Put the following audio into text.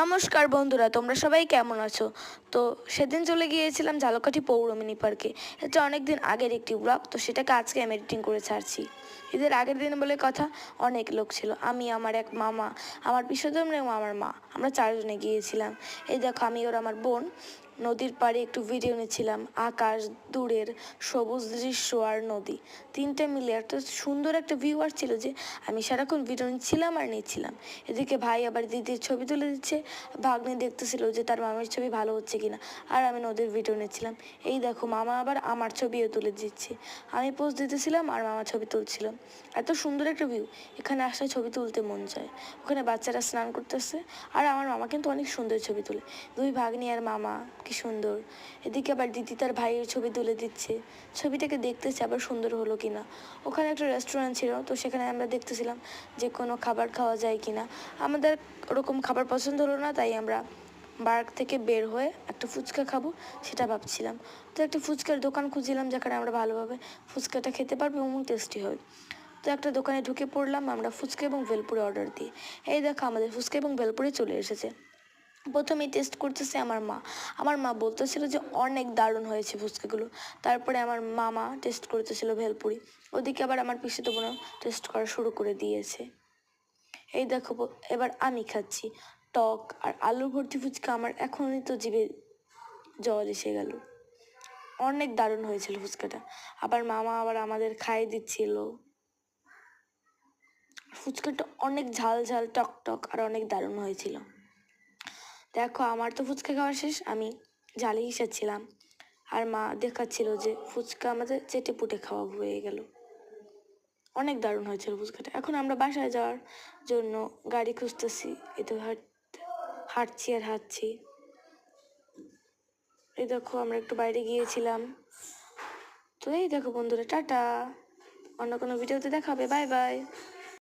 নমস্কার বন্ধুরা, তোমরা সবাই কেমন আছো? তো সেদিন চলে গিয়েছিলাম ঝালকাঠি পৌর মিনি পার্কে। এটা অনেক দিন আগের একটি ব্লগ, তো সেটাকে আজকে আমি এডিটিং করে ছাড়ছি। ঈদের আগের দিন বলে কথা, অনেক লোক ছিল। আমি, আমার এক মামা, আমার পিসোদম এবং আমার মা, আমরা চারজনে গিয়েছিলাম। এই দেখো, আমি ওর আমার বোন নদীর পাড়ে একটু ভিডিও নিচ্ছিলাম। আকাশ, দূরের সবুজ দৃশ্য আর নদী, তিনটে মিলে এত সুন্দর একটা ভিউ আসছিল যে আমি সারাক্ষণ ভিডিও নিচ্ছিলাম আর নিচ্ছিলাম। এদিকে ভাই আবার দিদির ছবি তুলে দিচ্ছে, ভাগ্নে দেখতেছিল যে তার মামার ছবি ভালো হচ্ছে কিনা, আর আমি নদীর ভিডিও নিচ্ছিলাম। এই দেখো, মামা আবার আমার ছবিও তুলে দিচ্ছে। আমি পোজ দিতেছিলাম আর মামা ছবি তুলছিল। এত সুন্দর একটা ভিউ, এখানে আসলে ছবি তুলতে মন চায়। ওখানে বাচ্চারা স্নান করতেছে আর আমার মামা কিন্তু অনেক সুন্দর ছবি তুলে। দুই ভাগ্নি আর মামা, কি সুন্দর। এদিকে আবার দিদি তার ভাইয়ের ছবি তুলে দিচ্ছে, ছবিটাকে দেখতেছে আবার সুন্দর হলো কিনা। ওখানে একটা রেস্টুরেন্ট ছিল, তো সেখানে আমরা দেখতেছিলাম যে কোনো খাবার খাওয়া যায় কিনা। আমাদের ওরকম খাবার পছন্দ হলো না, তাই আমরা পার্ক থেকে বের হয়ে একটা ফুচকা খাবো সেটা ভাবছিলাম। তো একটা ফুচকার দোকান খুঁজছিলাম যেখানে আমরা ভালোভাবে ফুচকাটা খেতে পারবো এবং টেস্টি হয়। তো একটা দোকানে ঢুকে পড়লাম আমরা ফুচকা এবং ভেলপুরি অর্ডার দিয়ে। এই দেখো, আমাদের ফুচকা এবং ভেলপুরি চলে এসেছে। প্রথমেই টেস্ট করতেছে আমার মা বলতেছিল যে অনেক দারুণ হয়েছে ফুচকাগুলো। তারপরে আমার মামা টেস্ট করতেছিল ভেলপুরি। ওদিকে আবার আমার পিসিতো বোনও টেস্ট করা শুরু করে দিয়েছে। এই দেখো, এবার আমি খাচ্ছি। টক আর আলু ভর্তি ফুচকা আমার এখনই তো জিভে জল এসে গেল। অনেক দারুণ হয়েছিল ফুচকাটা। আবার মামা আবার আমাদের খাইয়ে দিচ্ছিল। ফুচকাটা অনেক ঝাল ঝাল, টক টক আর অনেক দারুণ হয়েছিল। দেখো, আমার তো ফুচকা খাওয়া শেষ, আমি ঝালে হিসাচ্ছিলাম আর মা দেখাচ্ছিল যে ফুচকা আমাদের চেটে পুটে খাওয়া হয়ে গেল। অনেক দারুণ হয়েছিল ফুচকাটা। এখন আমরা বাসায় যাওয়ার জন্য গাড়ি খুঁজতেছি। এই তো হাঁটছি আর হাঁটছি। এই দেখো, আমরা একটু বাইরে গিয়েছিলাম। তো এই দেখো বন্ধুরা, টাটা। অন্য কোনো ভিডিওতে দেখা হবে। Bye bye.